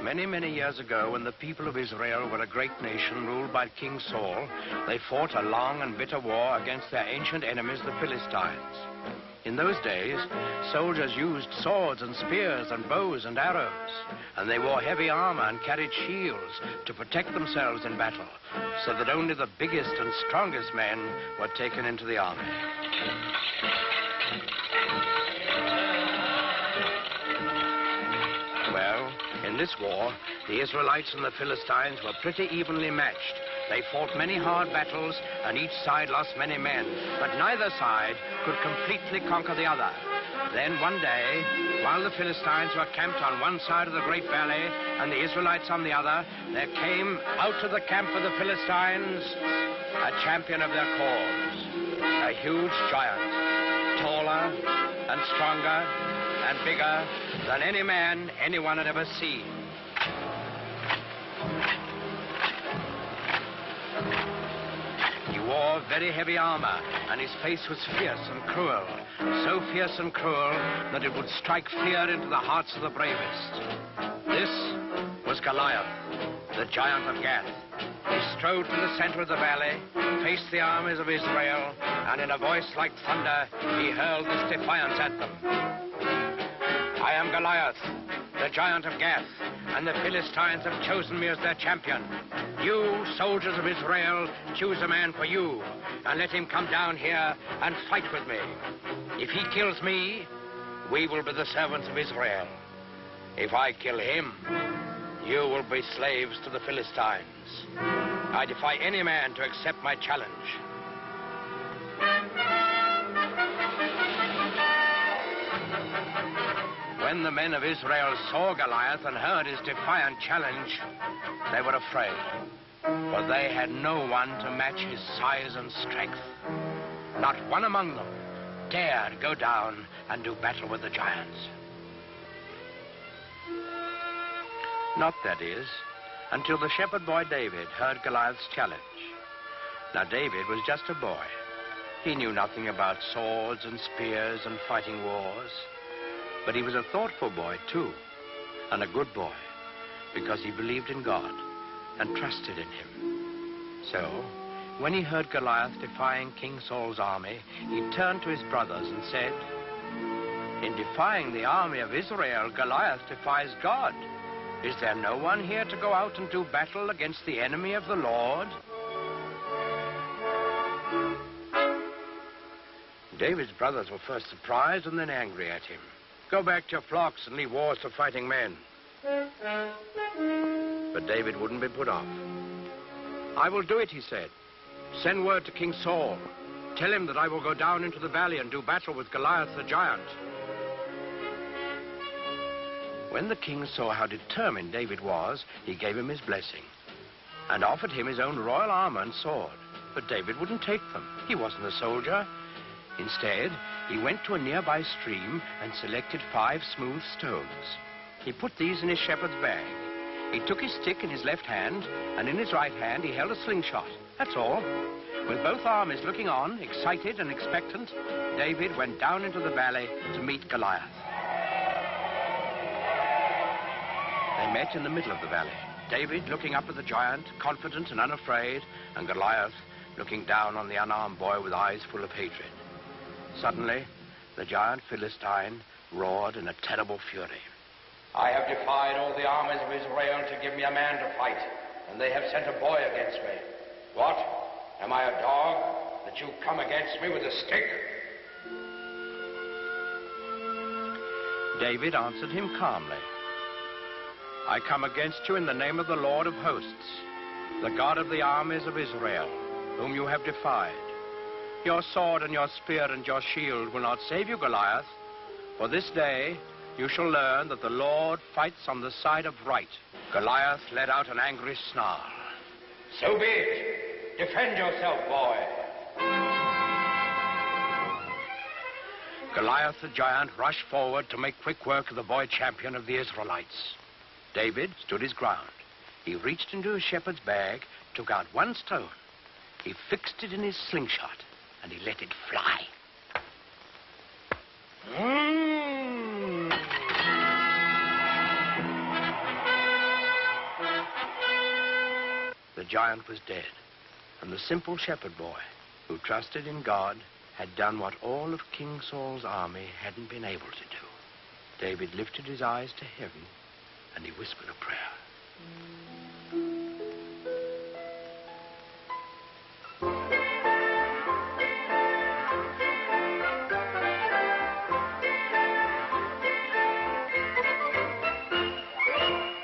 Many, many years ago, when the people of Israel were a great nation ruled by King Saul, they fought a long and bitter war against their ancient enemies, the Philistines. In those days, soldiers used swords and spears and bows and arrows, and they wore heavy armor and carried shields to protect themselves in battle, so that only the biggest and strongest men were taken into the army. Well, in this war, the Israelites and the Philistines were pretty evenly matched. They fought many hard battles, and each side lost many men, but neither side could completely conquer the other. Then one day, while the Philistines were camped on one side of the great valley and the Israelites on the other, there came out of the camp of the Philistines a champion of their cause, a huge giant, taller and stronger and bigger than any man anyone had ever seen. He wore very heavy armor, and his face was fierce and cruel, so fierce and cruel that it would strike fear into the hearts of the bravest. This was Goliath, the giant of Gath. He strode to the center of the valley, faced the armies of Israel, and in a voice like thunder, he hurled this defiance at them. I am Goliath, the giant of Gath, and the Philistines have chosen me as their champion. You, soldiers of Israel, choose a man for you, and let him come down here and fight with me. If he kills me, we will be the servants of Israel. If I kill him, you will be slaves to the Philistines. I defy any man to accept my challenge. When the men of Israel saw Goliath and heard his defiant challenge, they were afraid, for they had no one to match his size and strength. Not one among them dared go down and do battle with the giants. Not, that is, until the shepherd boy David heard Goliath's challenge. Now, David was just a boy. He knew nothing about swords and spears and fighting wars. But he was a thoughtful boy, too, and a good boy, because he believed in God and trusted in him. So, when he heard Goliath defying King Saul's army, he turned to his brothers and said, "In defying the army of Israel, Goliath defies God. Is there no one here to go out and do battle against the enemy of the Lord?" David's brothers were first surprised and then angry at him. "Go back to your flocks and leave wars to fighting men." But David wouldn't be put off. "I will do it," he said. "Send word to King Saul. Tell him that I will go down into the valley and do battle with Goliath the giant." When the king saw how determined David was, he gave him his blessing and offered him his own royal armor and sword. But David wouldn't take them. He wasn't a soldier. Instead, he went to a nearby stream and selected 5 smooth stones. He put these in his shepherd's bag. He took his stick in his left hand, and in his right hand he held a slingshot. That's all. With both armies looking on, excited and expectant, David went down into the valley to meet Goliath. They met in the middle of the valley. David looking up at the giant, confident and unafraid, and Goliath looking down on the unarmed boy with eyes full of hatred. Suddenly, the giant Philistine roared in a terrible fury. "I have defied all the armies of Israel to give me a man to fight, and they have sent a boy against me. What? Am I a dog that you come against me with a stick?" David answered him calmly. "I come against you in the name of the Lord of hosts, the God of the armies of Israel, whom you have defied. Your sword and your spear and your shield will not save you, Goliath, for this day you shall learn that the Lord fights on the side of right." Goliath let out an angry snarl. So be it. Defend yourself, boy. Goliath the giant rushed forward to make quick work of the boy champion of the Israelites. David stood his ground. He reached into his shepherd's bag, took out one stone. He fixed it in his slingshot, and he let it fly. The giant was dead, and the simple shepherd boy, who trusted in God, had done what all of King Saul's army hadn't been able to do. David lifted his eyes to heaven, and he whispered a prayer.